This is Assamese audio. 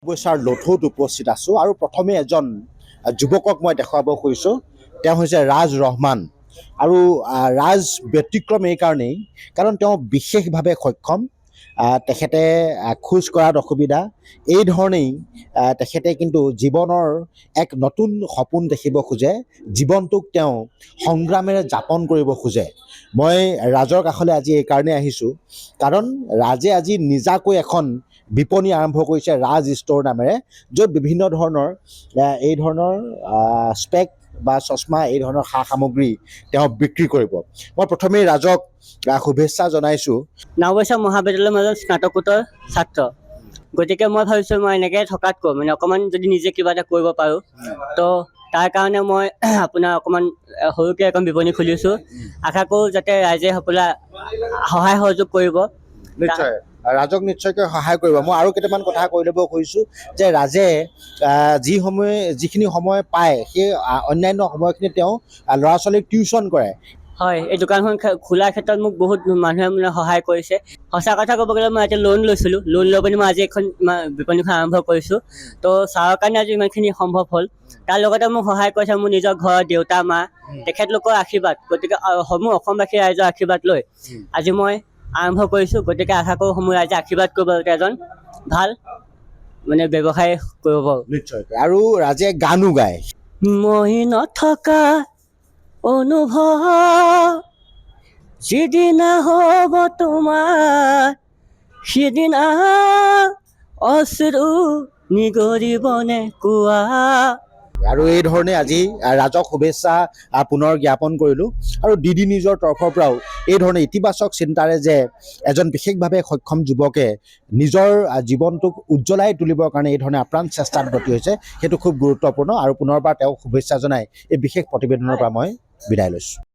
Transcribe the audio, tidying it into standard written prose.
বৈছাৰ লথৌত উপস্থিত আছোঁ আৰু প্ৰথমে এজন যুৱকক মই দেখুৱাব খুজিছোঁ। তেওঁ হৈছে ৰাজ ৰহমান আৰু ৰাজ ব্যতিক্ৰম এই কাৰণেই কাৰণ তেওঁ বিশেষভাৱে সক্ষম। তেখেতে খোজ কঢ়াত অসুবিধা। এই ধৰণেই তেখেতে কিন্তু জীৱনৰ এক নতুন সপোন দেখিব খোজে, জীৱনটোক তেওঁ সংগ্ৰামেৰে যাপন কৰিব খোজে। মই ৰাজৰ কাষলৈ আজি এই কাৰণেই আহিছোঁ কাৰণ ৰাজে আজি নিজাকৈ এখন বিপণী আৰম্ভ কৰিছে ৰাজ ষ্ট'ৰ নামেৰে, য'ত বিভিন্ন ধৰণৰ এই ধৰণৰ স্পেক বা চশমা এই ধৰণৰ সা সামগ্ৰী তেওঁ বিক্ৰী কৰিব। মই প্ৰথমেই ৰাজক শুভেচ্ছা জনাইছোঁ। নাওবৈচা মহাবিদ্যালয়ৰ মাজত স্নাতকোত্তৰ ছাত্ৰ, গতিকে মই ভাবিছোঁ মই এনেকৈ থকাতকৈ মানে অকণমান যদি নিজে কিবা এটা কৰিব পাৰোঁ, তো তাৰ কাৰণে মই আপোনাৰ অকণমান সৰুকৈ এখন বিপণী খুলিছোঁ। আশা কৰোঁ যাতে ৰাইজে সকলোৱে সহায় সহযোগ কৰিব। নিশ্চয় ৰাজক নিশ্চয়কৈ সহায় কৰিব। মই আৰু কেইটামান কথা কৈ ল'ব খুজিছোঁ যে ৰাজে যিখিনি সময় পায় সেই অন্যান্য সময়খিনি তেওঁ ল'ৰা ছোৱালীক টিউশ্যন কৰে। হয়, এই দোকানখন খোলাৰ ক্ষেত্ৰত মোক বহুত মানুহে মানে সহায় কৰিছে। সঁচা কথা ক'ব গ'লে মই এতিয়া লোন লৈছিলোঁ, লোন লৈ পিনি মই আজি এখন বিপণীখন আৰম্ভ কৰিছোঁ। তো ছাৰৰ কাৰণে আজি ইমানখিনি সম্ভৱ হ'ল। তাৰ লগতে মোক সহায় কৰিছে মোৰ নিজৰ ঘৰৰ দেউতা মা, তেখেতলোকৰ আশীৰ্বাদ। গতিকে সমূহ অসমবাসী ৰাইজৰ আশীৰ্বাদ লৈ আজি মই আৰম্ভ কৰিছোঁ। গতিকে আশা কৰোঁ সমূহ ৰাইজে আশীৰ্বাদ কৰিব, এজন ভাল মানে ব্যৱসায় কৰিব পাৰোঁ। নিশ্চয়কৈ। আৰু ৰাজে গানো গায়। মই নথকা অনুভৱ যিদিনা হ'ব তোমাৰ, সিদিনা অশ্ৰু নিগৰিবনে কোৱা। আৰু এই ধৰণে আজি ৰাজক শুভেচ্ছা পুনৰ জ্ঞাপন কৰিলোঁ। আৰু DD নিউজৰ তৰফৰ পৰাও এই ধৰণে ইতিবাচক চিন্তাৰে যে এজন বিশেষভাৱে সক্ষম যুৱকে নিজৰ জীৱনটোক উজ্জ্বলাই তুলিবৰ কাৰণে এই ধৰণে আপ্ৰাণ চেষ্টাত ব্ৰতী হৈছে, সেইটো খুব গুৰুত্বপূৰ্ণ। আৰু পুনৰবাৰ তেওঁক শুভেচ্ছা জনাই এই বিশেষ প্ৰতিবেদনৰ পৰা মই বিদায় লৈছোঁ।